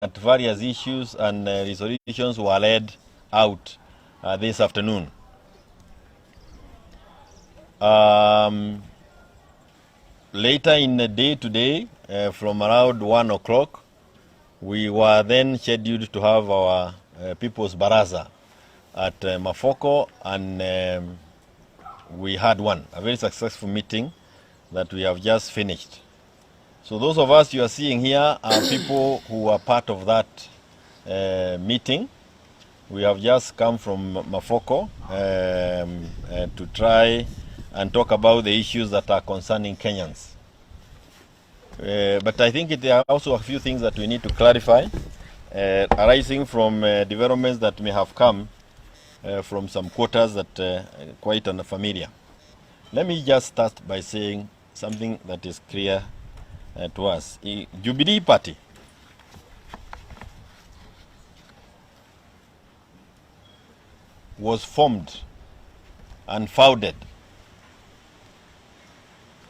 at various issues and resolutions were led out this afternoon. Later in the day today, from around 1 o'clock, we were then scheduled to have our People's Baraza at Mafoko, and we had a very successful meeting that we have just finished. So those of us you are seeing here are people who are part of that meeting. We have just come from Mafoko to try and talk about the issues that are concerning Kenyans. But I think there are also a few things that we need to clarify, arising from developments that may have come from some quarters that are quite unfamiliar. Let me just start by saying something that is clear to us. Jubilee Party was formed and founded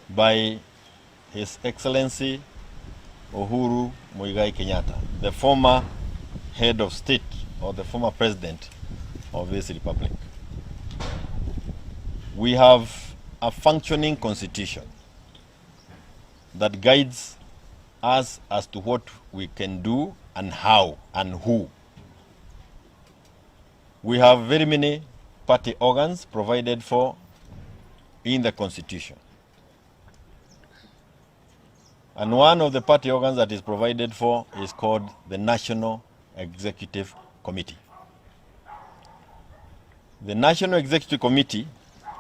by His Excellency Uhuru Muigai Kenyatta, the former head of state or the former president of this republic. We have a functioning constitution that guides us as to what we can do and how and who. We have very many party organs provided for in the constitution. And one of the party organs that is provided for is called the National Executive Committee. The National Executive Committee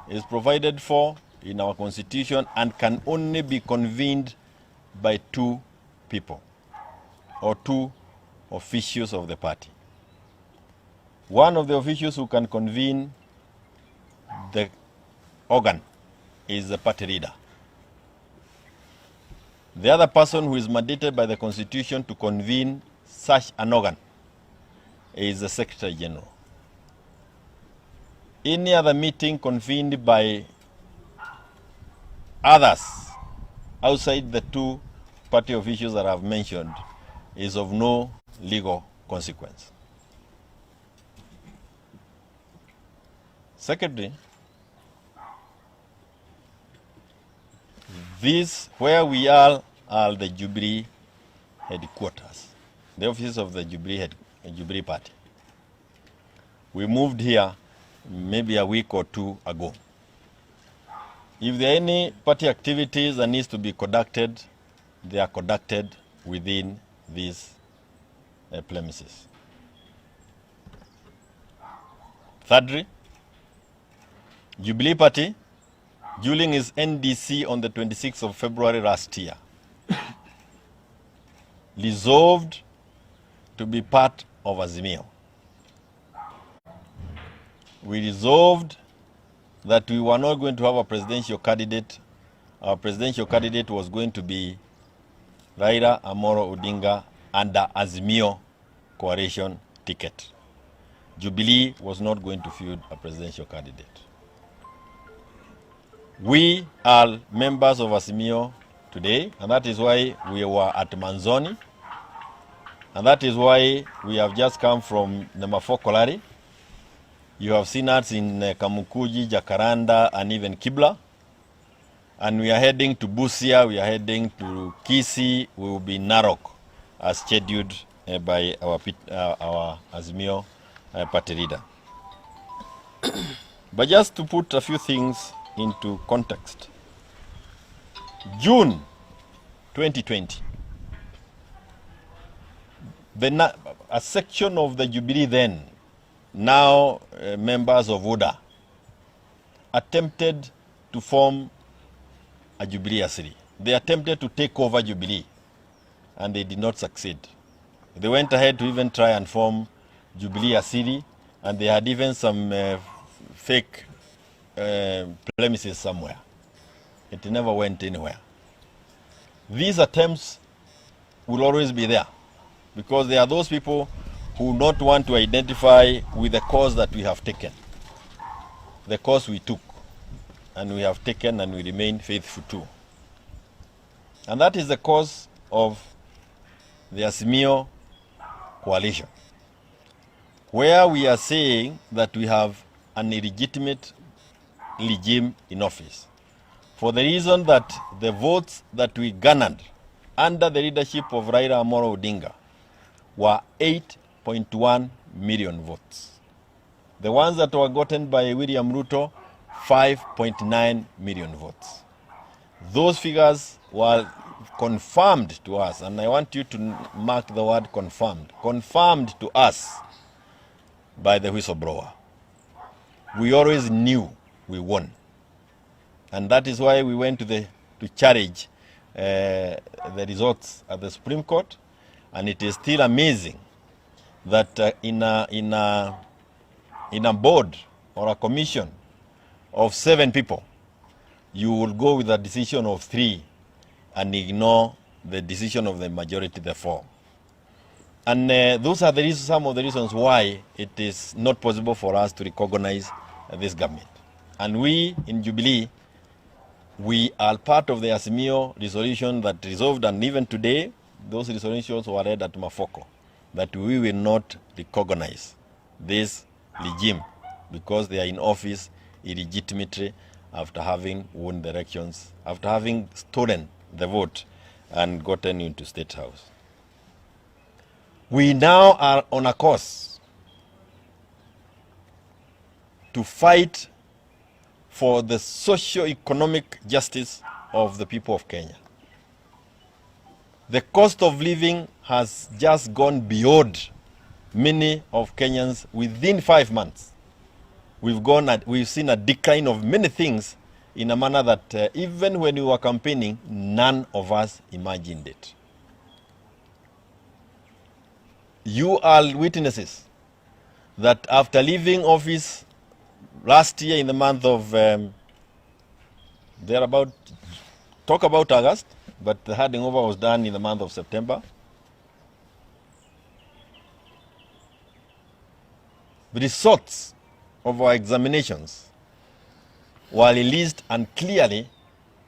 is provided for in our constitution and can only be convened by 2 people or 2 officials of the party. One of the officials who can convene the organ is the party leader. The other person who is mandated by the constitution to convene such an organ is the Secretary General. Any other meeting convened by others outside the 2 party officials that I have mentioned is of no legal consequence. Secondly, where we are the Jubilee headquarters, the offices of the Jubilee Party. We moved here maybe a week or 2 ago. If there are any party activities that needs to be conducted, they are conducted within these premises. Thirdly, Jubilee Party, during its NDC on the 26th of February last year, resolved to be part of Azimio. We resolved that we were not going to have a presidential candidate. Our presidential candidate was going to be Raila Amolo Odinga under Azimio coalition ticket. Jubilee was not going to field a presidential candidate. We are members of Azimio today, and that is why we were at Manzoni, and that is why we have just come from Nemafokolari. You have seen us in Kamukuji, Jacaranda, and even Kibla. And we are heading to Busia, we are heading to Kisii, we will be in Narok as scheduled by our Azimio party leader. But just to put a few things into context, June 2020, a section of the Jubilee then, now members of UDA, attempted to form a Jubilee Asili. They attempted to take over Jubilee, and they did not succeed. They went ahead to even try and form Jubilee Asili, and they had even some fake premises somewhere. It never went anywhere. These attempts will always be there, because there are those people who not want to identify with the course that we have taken, the course we took, and we have taken and we remain faithful to. And that is the cause of the Azimio coalition, where we are saying that we have an illegitimate regime in office, for the reason that the votes that we garnered under the leadership of Raila Amolo Odinga were 8.1 million votes. The ones that were gotten by William Ruto, 5.9 million votes. Those figures were confirmed to us, and I want you to mark the word confirmed to us by the whistleblower. We always knew we won. And that is why we went to challenge the results at the Supreme Court. And it is still amazing that in a board or a commission of 7 people, you will go with a decision of 3 and ignore the decision of the majority, the 4. And those are some of the reasons why it is not possible for us to recognize this government. And we in Jubilee, we are part of the Azimio resolution that resolved, and even today, those resolutions were read at Mafoko, that we will not recognize this regime because they are in office illegitimately after having won the elections, after having stolen the vote and gotten into State House. We now are on a course to fight for the socio-economic justice of the people of Kenya. The cost of living has just gone beyond many of Kenyans within 5 months. We've seen a decline of many things in a manner that even when we were campaigning, none of us imagined it. You are witnesses that after leaving office last year in the month of talk about August, but the handing over was done in the month of September. The results of our examinations were released, and clearly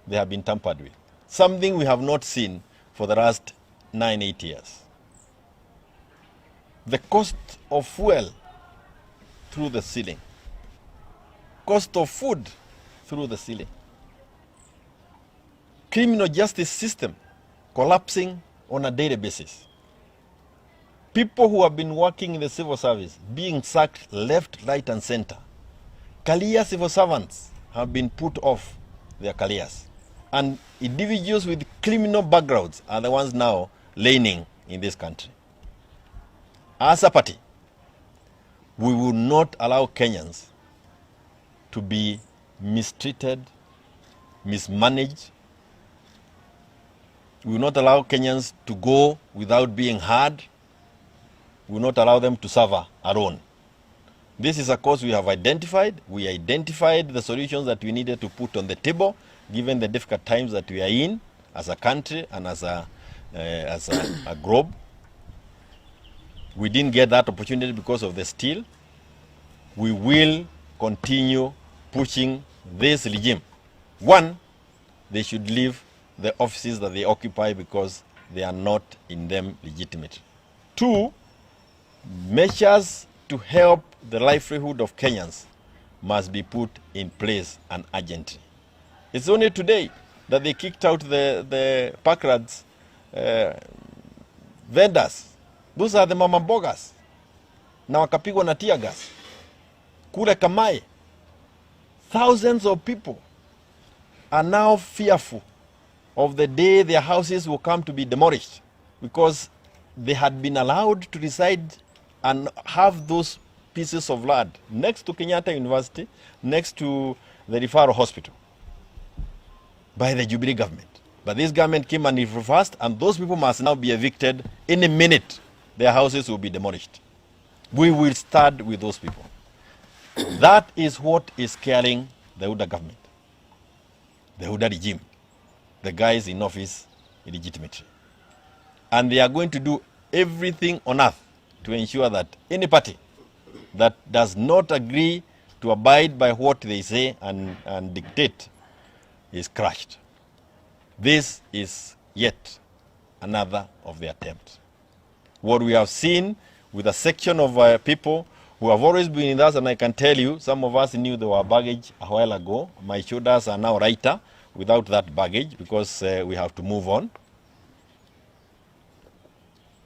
they have been tampered with. Something we have not seen for the last 9-8 years. The cost of fuel through the ceiling. Cost of food through the ceiling. Criminal justice system collapsing on a daily basis. People who have been working in the civil service being sacked left, right, and center. Career civil servants have been put off their careers. And individuals with criminal backgrounds are the ones now reigning in this country. As a party, we will not allow Kenyans to be mistreated, mismanaged. We will not allow Kenyans to go without being heard. We will not allow them to suffer alone. This is a cause we have identified. We identified the solutions that we needed to put on the table, given the difficult times that we are in as a country and as a globe. We didn't get that opportunity because of the steal. We will continue pushing this regime. 1, they should leave the offices that they occupy because they are not in them legitimate. 2, measures to help the livelihood of Kenyans must be put in place and urgently. It's only today that they kicked out the Packrats vendors. Those are the mama mbogas. Na wakapigwa na tear gas. Kule Kamai, thousands of people are now fearful of the day their houses will come to be demolished because they had been allowed to reside and have those pieces of land next to Kenyatta University, next to the referral hospital by the Jubilee government. But this government came and reversed, and those people must now be evicted in a minute. Their houses will be demolished. We will start with those people. That is what is scaring the Huda government, the Huda regime, the guys in office illegitimately. And they are going to do everything on earth to ensure that any party that does not agree to abide by what they say and dictate is crushed. This is yet another of the attempts. What we have seen with a section of people who have always been with us, and I can tell you, some of us knew there were baggage a while ago. My shoulders are now lighter without that baggage because we have to move on.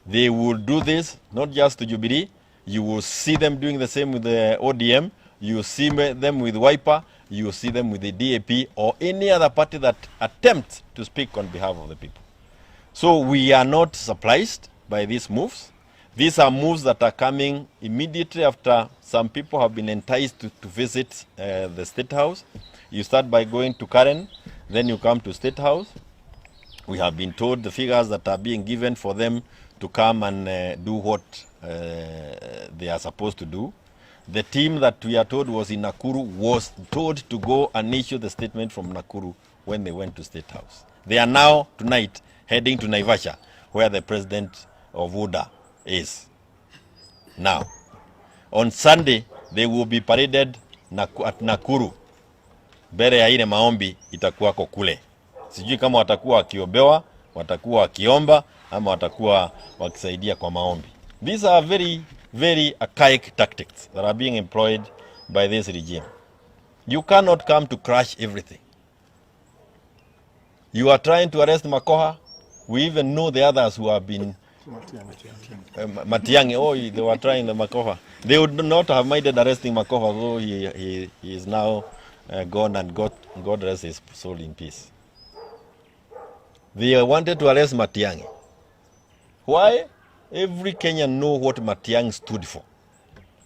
They will do this, not just to Jubilee. You will see them doing the same with the ODM. You will see them with Wiper. You will see them with the DAP or any other party that attempts to speak on behalf of the people. So we are not surprised by these moves. These are moves that are coming immediately after some people have been enticed to visit the State House. You start by going to Karen, then you come to State House. We have been told the figures that are being given for them to come and do what they are supposed to do. The team that we are told was in Nakuru was told to go and issue the statement from Nakuru when they went to State House. They are now, tonight, heading to Naivasha, where the president of UDA is. Now, on Sunday, they will be paraded at Nakuru. Mbele ya ile maombi itakuwako kule. Sijui kama watakuwa wakiobewa, watakuwa wakiomba, ama watakuwa wakisaidia kwa maombi. These are very, very archaic tactics that are being employed by this regime. You cannot come to crush everything. You are trying to arrest Makoha. We even know the others who have been Matiang'i. Oh, they were trying the Makoha. They would not have minded arresting Makoha, though he is now gone, and God rest his soul in peace. They wanted to arrest Matiang'i. Why? Every Kenyan know what Matiang'i stood for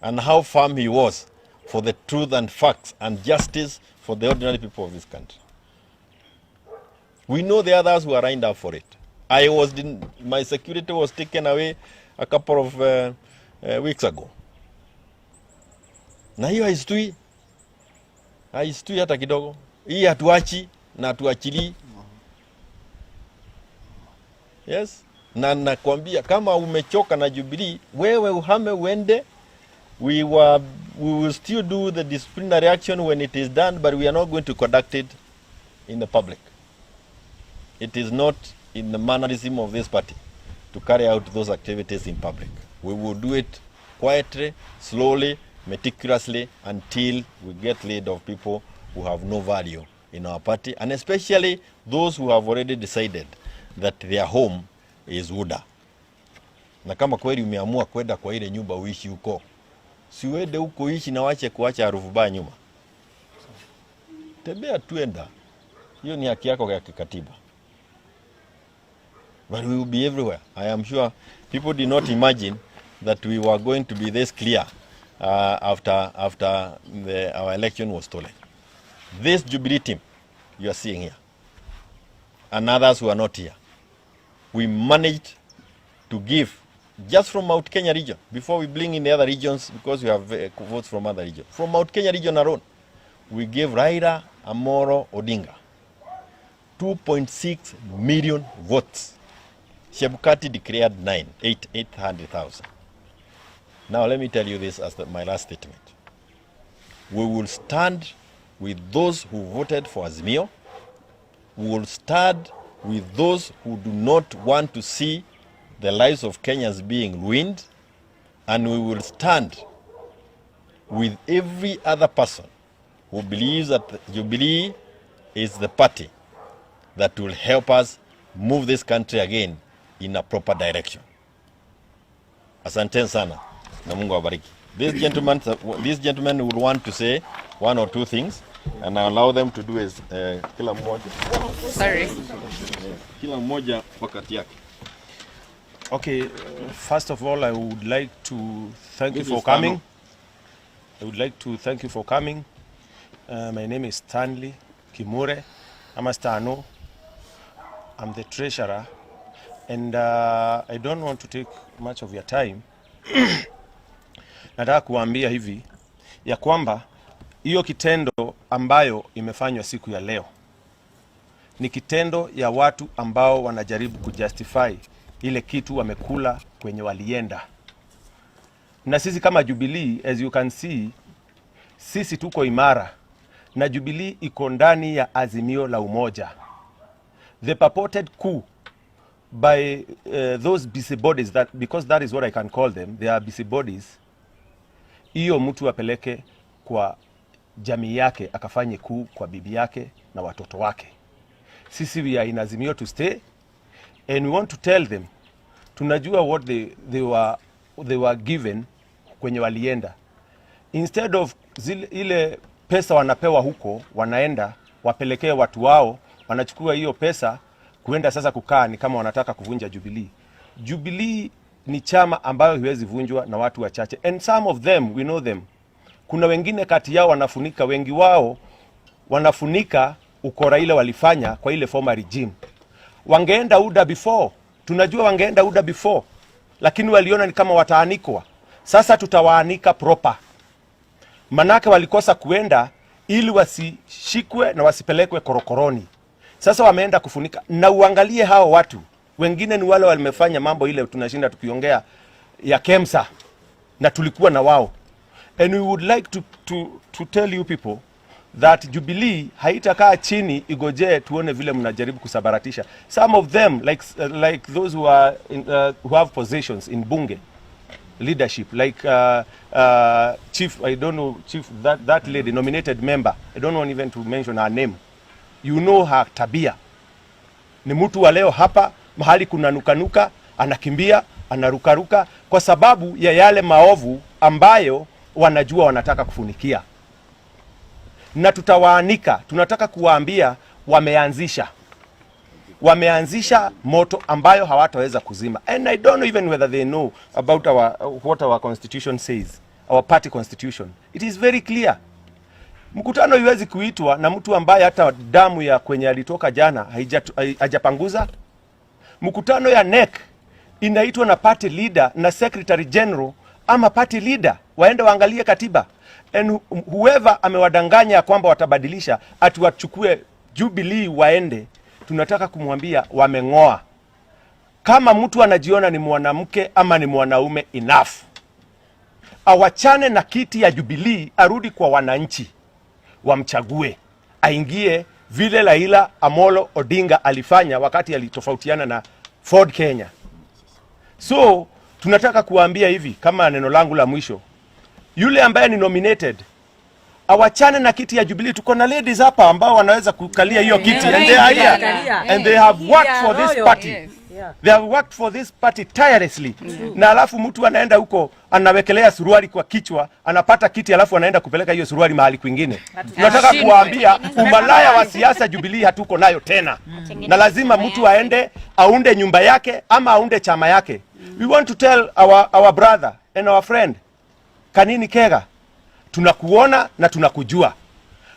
and how firm he was for the truth and facts and justice for the ordinary people of this country. We know the others who are lined up for it. My security was taken away a couple of weeks ago. Na hiyo haistui hata kidogo. Hii hatuachi na hatuachili. Yes? Na nakwambia kama umechoka na Jubilee, wewe uhame uende. We will still do the disciplinary action when it is done, but we are not going to conduct it in the public. It is not in the mannerism of this party to carry out those activities in public. We will do it quietly, slowly, meticulously, until we get rid of people who have no value in our party, and especially those who have already decided that their home is UDA. Na kama kweli umeamua kwenda kwa ile nyumba uishi huko, siwende huko ishi na wache kuacha harufu mbaya nyuma. Tembea tuenda. Hiyo ni haki yako ya kikatiba. But we will be everywhere. I am sure people did not imagine that we were going to be this clear after our election was stolen. This Jubilee team you are seeing here, and others who are not here, we managed to give, just from Mount Kenya region, before we bring in the other regions, because we have votes from other regions, from Mount Kenya region alone, we gave Raila Amolo Odinga 2.6 million votes. Chebukati declared 800,000. Now let me tell you this as my last statement. We will stand with those who voted for Azimio. We will stand with those who do not want to see the lives of Kenyans being ruined. And we will stand with every other person who believes that Jubilee is the party that will help us move this country again in a proper direction. Asante sana na Mungu awabariki. These gentlemen will want to say one or two things, and I allow them to do as kila mmoja. Sorry. Kila mmoja wakati yake. Okay, first of all, I would like to thank you for coming. I would like to thank you for coming. My name is Stanley Kimure. I'm a Stano. I'm the treasurer. And I don't want to take much of your time. Nataka kuambia hivi ya kwamba hiyo kitendo ambayo imefanywa siku ya leo ni kitendo ya watu ambao wanajaribu kujustify ile kitu wamekula kwenye walienda. Na sisi kama Jubilee, as you can see, sisi tuko imara na Jubilee iko ndani ya azimio la umoja. The purported coup by those busybodies, that because that is what I can call them, they are busybodies. Hiyo mtu apeleke kwa jamii yake, akafanye kuu kwa bibi yake na watoto wake. Sisi we are in Azimio to stay, and we want to tell them, tunajua what they were given kwenye walienda. Instead of ile pesa wanapewa huko, wanaenda wapelekee watu wao, wanachukua hiyo pesa kuenda sasa kukaa ni kama wanataka kuvunja Jubilee. Jubilee ni chama ambayo hiwezi vunjwa na watu wachache, and some of them we know them. Kuna wengine kati yao wanafunika, wengi wao wanafunika ukora ile walifanya kwa ile former regime. Wangeenda UDA before, tunajua wangeenda UDA before, lakini waliona ni kama wataanikwa. Sasa tutawaanika proper. Manake walikosa kuenda ili wasishikwe na wasipelekwe korokoroni. Sasa wameenda kufunika, na uangalie hao watu. Wengine ni wale walimefanya mambo ile tunashinda tukiongea ya KEMSA, na tulikuwa na wao. And we would like to tell you people that Jubilee haitakaa chini igoje tuone vile mnajaribu kusabaratisha. Some of them like those who are who have positions in bunge leadership, like chief, I don't know, chief, that lady, nominated member, I don't want even to mention her name. You know her tabia. Ni mtu wa leo hapa mahali kuna nukanuka, anakimbia, anarukaruka kwa sababu ya yale maovu ambayo wanajua wanataka kufunikia. Na tutawaanika, tunataka kuwaambia wameanzisha moto ambayo hawataweza kuzima. And I don't know even whether they know about what our constitution says, our party constitution. It is very clear. Mkutano iwezi kuitwa na mtu ambaye hata damu ya kwenye alitoka jana hajapanguza. Mkutano ya NEC inaitwa na party leader na secretary general ama party leader. Waende waangalie katiba. And whoever amewadanganya kwamba watabadilisha atuwachukue Jubilee waende, tunataka kumwambia wameng'oa. Kama mtu anajiona ni mwanamke ama ni mwanaume, enough. Awachane na kiti ya Jubilee, arudi kwa wananchi, wamchague, aingie vile Raila Amolo Odinga alifanya wakati alitofautiana na Ford Kenya. So tunataka kuambia hivi, kama neno langu la mwisho, yule ambaye ni nominated awachane na kiti ya Jubilee. Tuko na ladies hapa ambao wanaweza kukalia hiyo kiti, and they are here, and they have worked for this party. They have worked for this party tirelessly. Na alafu mtu anaenda huko anawekelea suruali kwa kichwa, anapata kiti, alafu anaenda kupeleka hiyo suruali mahali kwingine. Tunataka kuwaambia umalaya wa siasa Jubilee hatuko nayo tena. Na lazima mtu aunde nyumba yake ama aunde chama yake. We want to tell our brother and our friend Kanini Kega, tunakuona na tunakujua.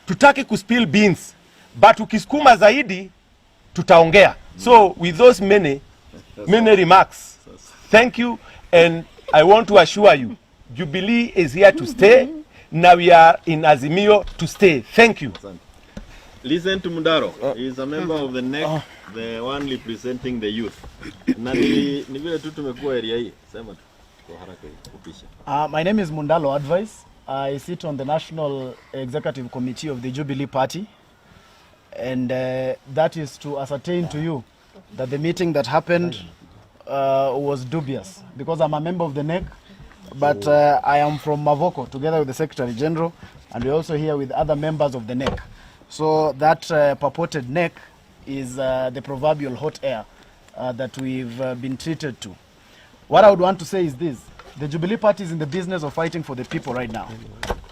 Tutaki kuspill beans, but ukisukuma zaidi tutaongea. So with those many remarks, thank you, and I want to assure you, Jubilee is here to stay. Now we are in Azimio to stay. Thank you. Listen to Mundaro. He is a member of the NEC, the one representing the youth. Na ni vile tu tumekuwa area hii. Sema tu kwa haraka upisha. My name is Mundalo Advice. I sit on the National Executive Committee of the Jubilee Party, and that is to ascertain to you that the meeting that happened was dubious, because I'm a member of the NEC, but I am from Mavoko together with the Secretary General, and we're also here with other members of the NEC. So that purported NEC is the proverbial hot air that we've been treated to. What I would want to say is this: the Jubilee Party is in the business of fighting for the people right now.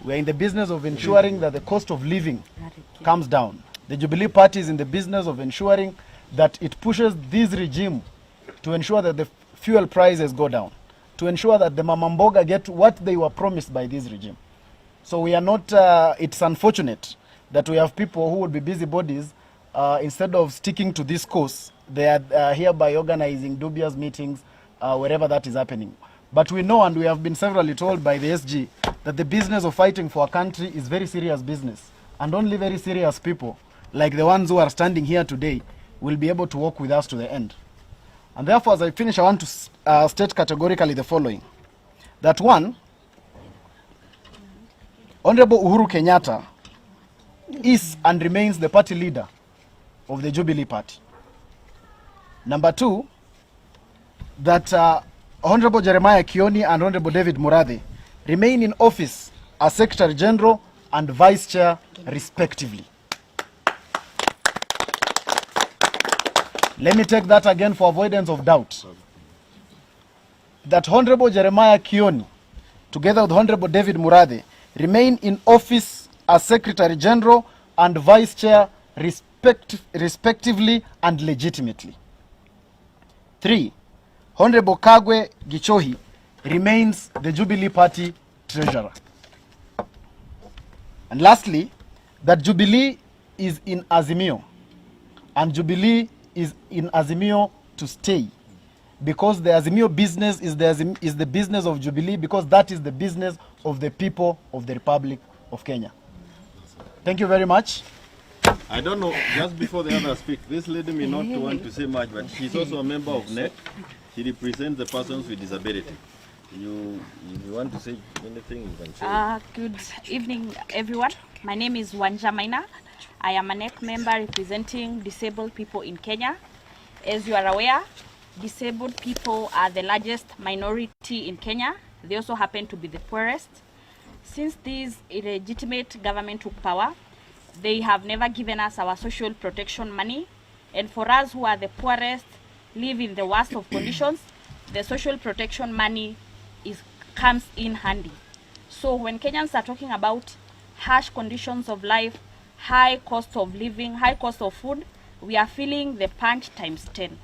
We are in the business of ensuring that the cost of living comes down. The Jubilee Party is in the business of ensuring that it pushes this regime to ensure that the fuel prices go down, to ensure that the Mamamboga get what they were promised by this regime. So we are not, it's unfortunate that we have people who would be busybodies, instead of sticking to this course, they are hereby organizing dubious meetings wherever that is happening. But we know, and we have been severally told by the SG, that the business of fighting for a country is very serious business. And only very serious people, like the ones who are standing here today, will be able to walk with us to the end. And therefore, as I finish, I want to state categorically the following. That one, Honorable Uhuru Kenyatta is and remains the party leader of the Jubilee Party. Number two, that Honorable Jeremiah Kioni and Honorable David Murathe remain in office as Secretary General and Vice Chair respectively. Let me take that again for avoidance of doubt. That Honorable Jeremiah Kioni, together with Honorable David Murathe, remain in office as Secretary General and Vice Chair respectively and legitimately. 3. Honorable Kagwe Gichohi remains the Jubilee Party Treasurer. And lastly, that Jubilee is in Azimio, and Jubilee is in Azimio to stay, because the Azimio business is the business of Jubilee, because that is the business of the people of the Republic of Kenya. Thank you very much. I don't know, just before the others speak, this lady may not want to say much, but she's also a member of NEC. She represents the persons with disability. If you want to say anything, you can say. Good evening, everyone. My name is Wanja Maina. I am a NEC member representing disabled people in Kenya. As you are aware, disabled people are the largest minority in Kenya. They also happen to be the poorest. Since this illegitimate government took power, they have never given us our social protection money. And for us who are the poorest, live in the worst of conditions, the social protection money comes in handy. So when Kenyans are talking about harsh conditions of life, high cost of living, high cost of food, we are feeling the punch times 10.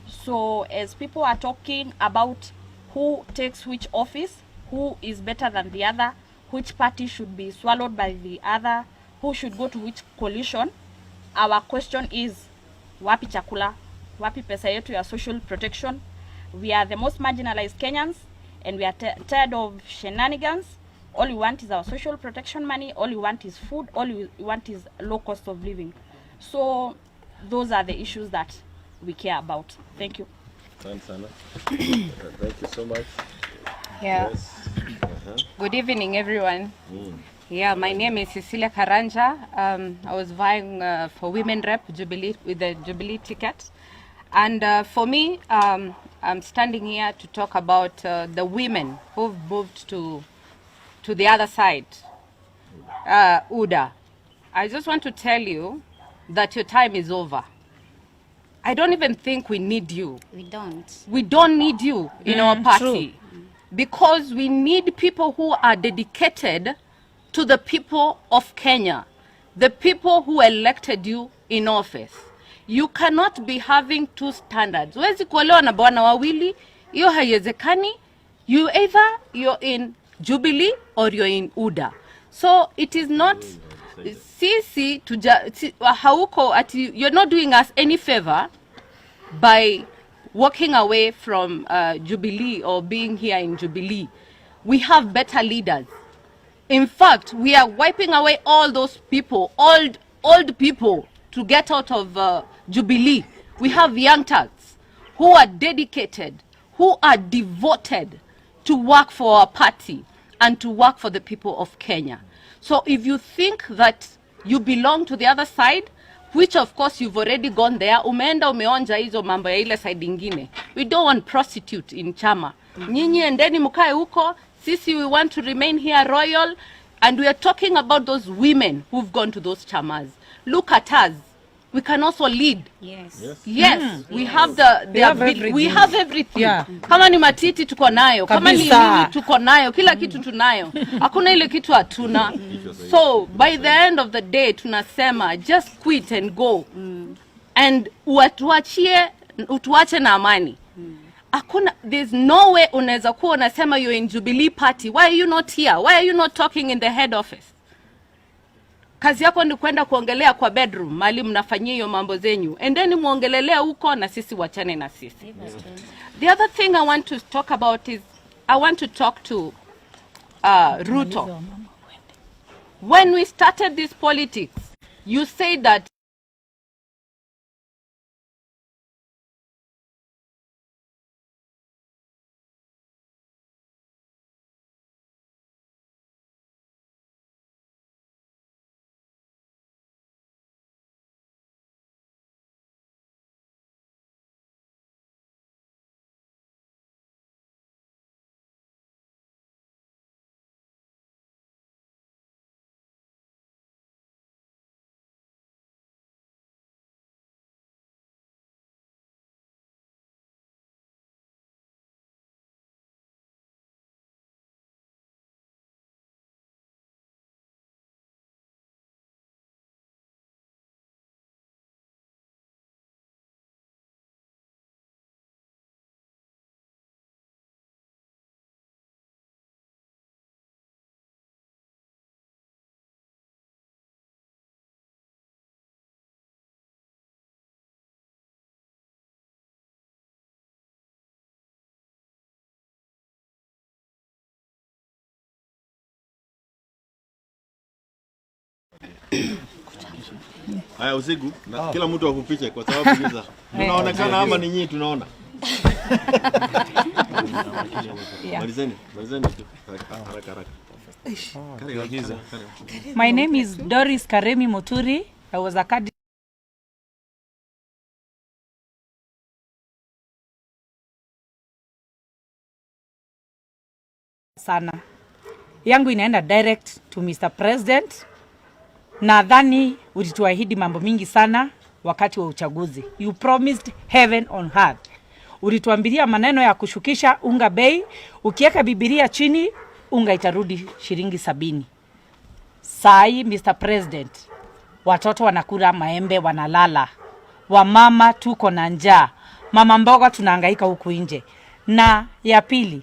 So as people are talking about who takes which office, who is better than the other, which party should be swallowed by the other, who should go to which coalition, our question is, wapi chakula, wapi pesa yetu ya social protection? We are the most marginalized Kenyans, and we are tired of shenanigans. All we want is our social protection money, all we want is food, all we want is low cost of living. So those are the issues that we care about. Thank you. Thanks, Anna. Thank you so much. Yeah. Yes. Good evening, everyone. Yeah, my name is Cecilia Karanja. I was vying for Women Rep Jubilee with the Jubilee ticket. And for me, I'm standing here to talk about the women who've moved to the other side, UDA. I just want to tell you that your time is over. I don't even think we need you. We don't. We don't need you in our party. True. Because we need people who are dedicated to the people of Kenya, the people who elected you in office. You cannot be having two standards. Huwezi kuolewa na bwana wawili, hiyo haiwezekani. You either you're in Jubilee or you're in UDA. So it is not sisi hauko ati you're not doing us any favor by walking away from Jubilee or being here in Jubilee. We have better leaders. In fact, we are wiping away all those people, old people, to get out of Jubilee. We have young turks who are dedicated, who are devoted to work for our party and to work for the people of Kenya. So if you think that you belong to the other side, which of course you've already gone there, umeenda umeonja hizo mambo ya ile side ingine. We don't want prostitute in chama. Nyinyi endeni mkae huko, sisi we want to remain here royal, and we are talking about those women who've gone to those chamas. Look at us. We can also lead. Yes. Yes, we have we have everything. Yeah. Kama ni matiti tuko nayo, kama ni Kabisa. nini tuko nayo, kila kitu tunayo. Hakuna ile kitu hatuna. So by the end of the day tunasema just quit and go. And utuache na amani. Hakuna, there's no way unaweza kuwa unasema you're in Jubilee party. Why are you not here? Why are you not talking in the head office? Kazi yako ni kwenda kuongelea kwa bedroom, mali mnafanyia hiyo mambo zenyu. And then muongelelea huko na sisi wachane na sisi. The other thing I want to talk about is, I want to talk to Ruto. When we started this politics, you said that Haya usiku na kila mtu akupiche kwa sababu giza. Tunaonekana ama ni nyinyi tunaona. Malizeni tu. Haraka. My name is Doris Karemi Moturi. I was a candidate sana. Yangu inaenda direct to Mr. President. Nadhani ulituahidi mambo mingi sana wakati wa uchaguzi. You promised heaven on earth. Ulituambilia maneno ya kushukisha unga bei, ukiweka Biblia chini unga itarudi shilingi 70. Sai Mr. President, watoto wanakula maembe wanalala. Wamama tuko na njaa. Mama mboga tunahangaika huku nje. Na ya pili,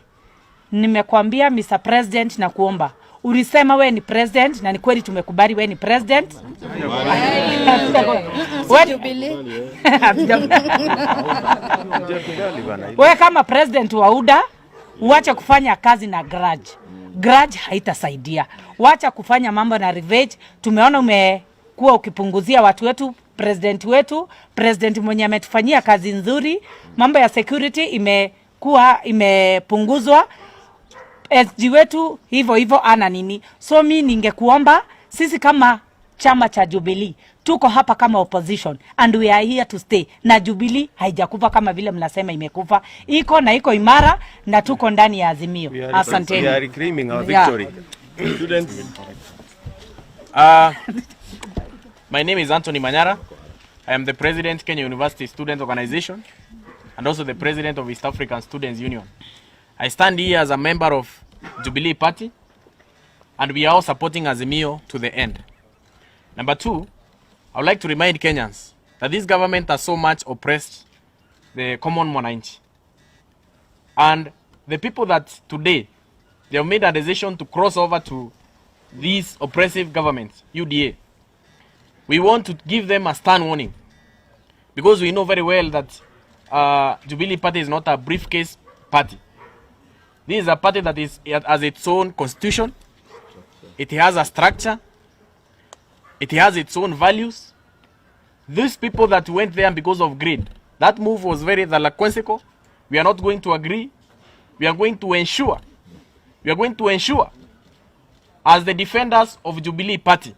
nimekwambia Mr. President na kuomba. Ulisema we ni president na ni kweli tumekubali we ni president. We kama president wa UDA, uache kufanya kazi na grudge. Grudge haitasaidia. Wacha kufanya mambo na revenge. Tumeona umekuwa ukipunguzia watu wetu, president mwenye ametufanyia kazi nzuri. Mambo ya security imepunguzwa. SG wetu hivyo ana nini. So mi ningekuomba, sisi kama chama cha Jubilee tuko hapa kama opposition and we are here to stay. Na Jubilee haijakufa kama vile mnasema imekufa. Iko imara na tuko ndani ya Azimio. Asante. We are reclaiming our victory. Students. My name is Anthony Manyara. I am the president Kenya University Student Organization and also the president of East African Students Union. I stand here as a member of Jubilee Party and we are all supporting Azimio to the end. Number two, I would like to remind Kenyans that this government has so much oppressed the common mwananchi. And the people that today, they have made a decision to cross over to this oppressive government, UDA. We want to give them a stern warning because we know very well that Jubilee Party is not a briefcase party. This is a party that has its own constitution. It has a structure. It has its own values. These people that went there because of greed, that move was very lackadaisical. We are not going to agree. We are going to ensure as the defenders of Jubilee Party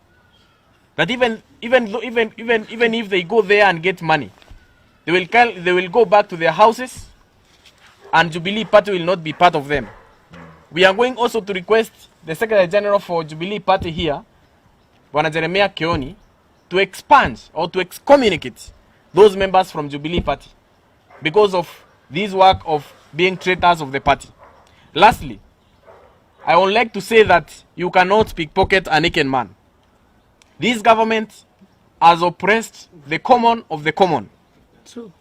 that even if they go there and get money, they will go back to their houses and Jubilee Party will not be part of them. We are going also to request the Secretary General for Jubilee Party here, Bwana Jeremiah Kioni, to expunge or to excommunicate those members from Jubilee Party because of this work of being traitors of the party. Lastly, I would like to say that you cannot pickpocket a naked man. This government has oppressed the common of the common. True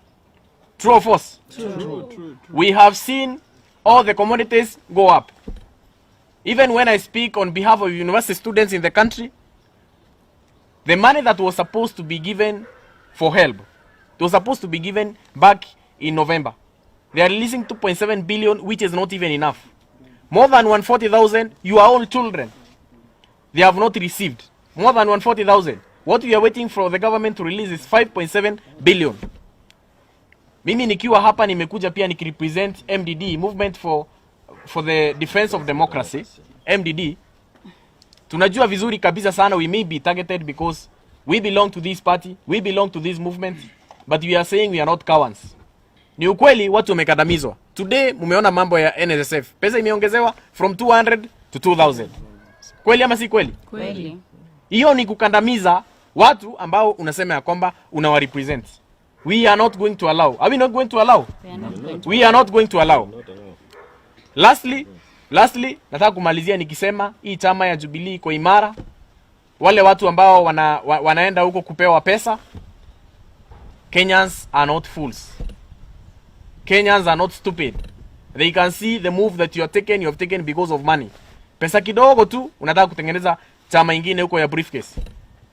or false? True. We have seen all the commodities go up. Even when I speak on behalf of university students in the country, the money that was supposed to be given for help, it was supposed to be given back in November. They are releasing 2.7 billion, which is not even enough. More than 140,000, you are all children. They have not received. More than 140,000. What we are waiting for the government to release is 5.7 billion. Mimi nikiwa hapa nimekuja pia nikirepresent MDD, Movement for the Defense of Democracy, MDD. Tunajua vizuri kabisa sana we may be targeted because we belong to this party, we belong to this movement, but we are saying we are not cowards. Ni ukweli watu wamekandamizwa. Today mumeona mambo ya NSSF. Pesa imeongezewa from 200 to 2000. Kweli ama si kweli? Kweli. Hiyo ni kukandamiza watu ambao unasema ya kwamba unawarepresent. We are not going to allow. Are we not going to allow? We are not going to allow. Lastly, nataka kumalizia nikisema hii chama ya Jubilee iko imara. Wale watu ambao wanaenda huko kupewa pesa, Kenyans are not fools. Kenyans are not stupid. They can see the move that you have taken because of money. Pesa kidogo tu unataka kutengeneza chama ingine huko ya briefcase.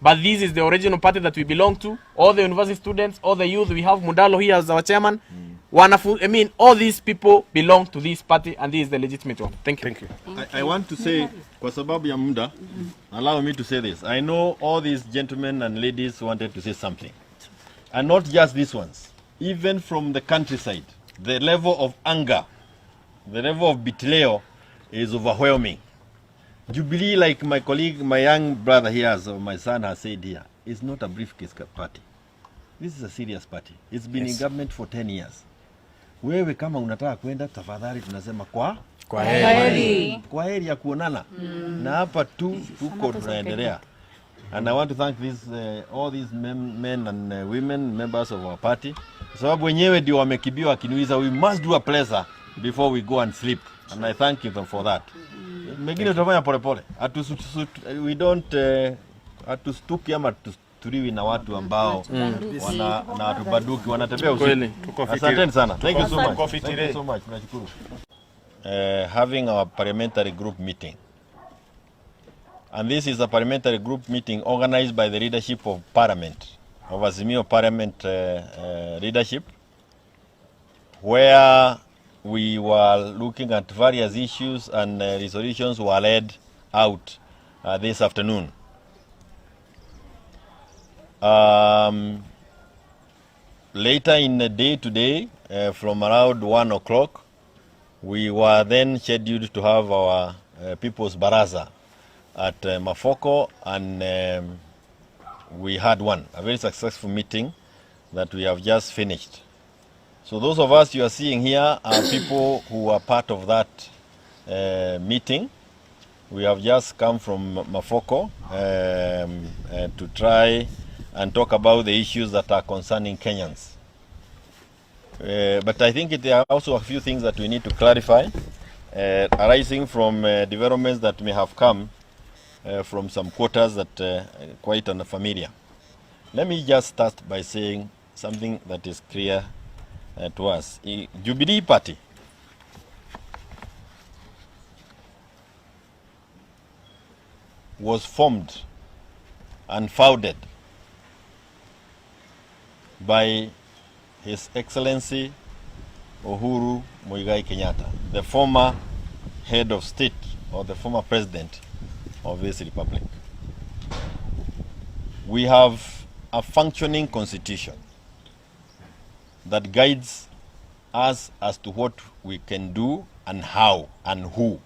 But this is the original party that we belong to. All the university students, all the youth, we have Mudalo here as our chairman. I mean, all these people belong to this party, and this is the legitimate one. Thank you. Thank you. I want to say, kwa sababu ya muda, allow me to say this. I know all these gentlemen and ladies wanted to say something. And not just these ones. Even from the countryside, the level of anger, the level of betrayal is overwhelming. Jubilee, like my colleague, my young brother here, or my son has said here, is not a briefcase party. This is a serious party. It's been in government for 10 years. Wewe kama unataka kwenda, tafadhali tunasema kwa heri ya kuonana. Na hapa tuko tunaendelea. And I want to thank all these men and women, members of our party. Sababu wenyewe ndio wamekibiwa wakiniuliza, we must do a pleasure before we go and sleep. And I thank you for that. Mengine tutafanya polepole. We don't hatustuki ama tuliwi na watu ambao na watubaduki wanatembea usiku. Asanteni sana. Thank you so much. Thank you so much. Tunashukuru. Having our parliamentary group meeting. And this is a parliamentary group meeting organized by the leadership of Parliament, of Azimio Parliament leadership, where we were looking at various issues and resolutions were led out this afternoon. Later in the day today, from around 1 o'clock, we were then scheduled to have our People's Baraza at Mafoko, and we had a very successful meeting that we have just finished. So those of us you are seeing here are people who are part of that meeting. We have just come from Mafoko to try and talk about the issues that are concerning Kenyans. But I think there are also a few things that we need to clarify arising from developments that may have come from some quarters that are quite unfamiliar. Let me just start by saying something that is clear to us. Jubilee Party was formed and founded by His Excellency Uhuru Muigai Kenyatta, the former head of state or the former president of this republic. We have a functioning constitution that guides us as to what we can do and how and who.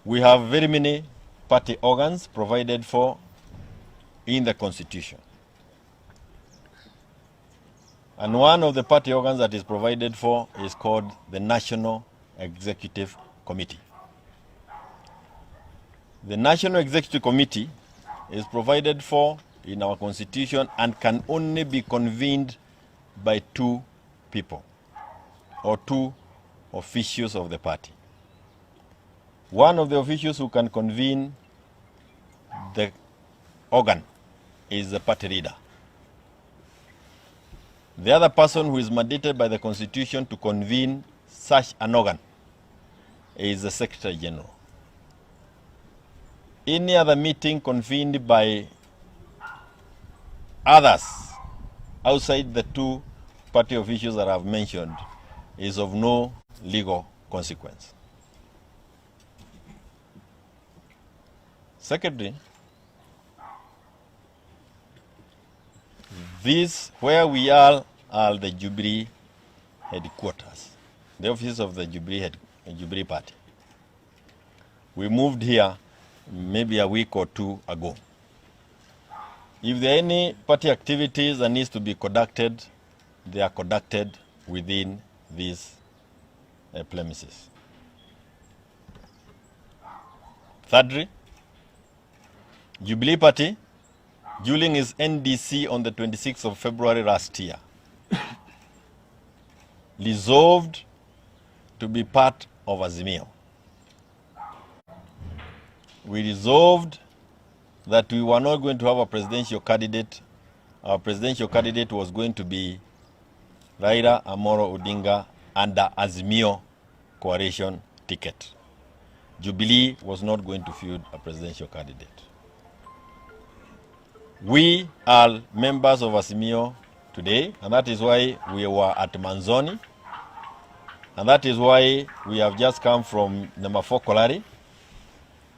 We have very many party organs provided for in the constitution. And one of the party organs that is provided for is called the National Executive Committee. The National Executive Committee is provided for in our constitution and can only be convened by 2 people or 2 officials of the party. One of the officials who can convene the organ is the party leader. The other person who is mandated by the constitution to convene such an organ is the Secretary General. Any other meeting convened by others outside the 2 party officials that I have mentioned is of no legal consequence. Secondly, where we are the Jubilee headquarters, the office of the Jubilee Party. We moved here maybe a week or 2 ago. If there are any party activities that needs to be conducted, they are conducted within these premises. Thirdly, Jubilee Party, during his NDC on the 26th of February last year, resolved to be part of Azimio. We resolved that we were not going to have a presidential candidate. Our presidential candidate was going to be Raila Amolo Odinga under Azimio coalition ticket. Jubilee was not going to field a presidential candidate. We are members of Azimio today, and that is why we were at Manzoni, and that is why we have just come from Namafokolari.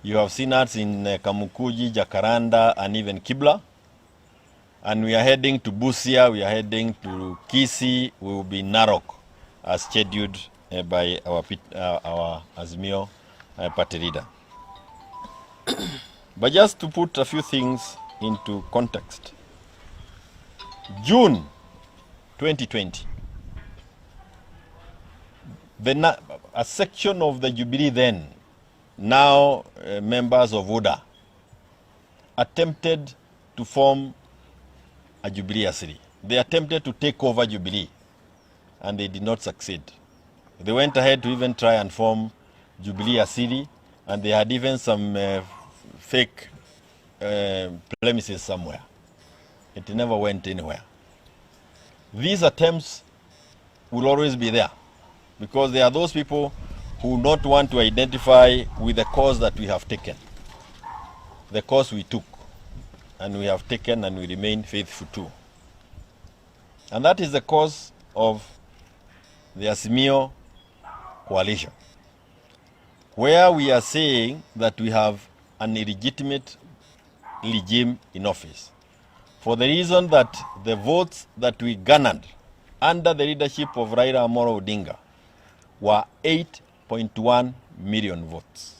You have seen us in Kamukuji, Jacaranda, and even Kibla. And we are heading to Busia, we are heading to Kisii, we will be in Narok as scheduled by our Azimio party leader. But just to put a few things into context, June 2020, a section of the Jubilee then, now members of UDA, attempted to form a Jubilee Asili. They attempted to take over Jubilee, and they did not succeed. They went ahead to even try and form Jubilee Asili, and they had even some fake premises somewhere. It never went anywhere. These attempts will always be there, because there are those people who not want to identify with the cause that we have taken, the cause we took, and we have taken and we remain faithful to. And that is the cause of the Azimio coalition, where we are saying that we have an illegitimate regime in office, for the reason that the votes that we garnered under the leadership of Raila Amolo Odinga were 8.1 million votes.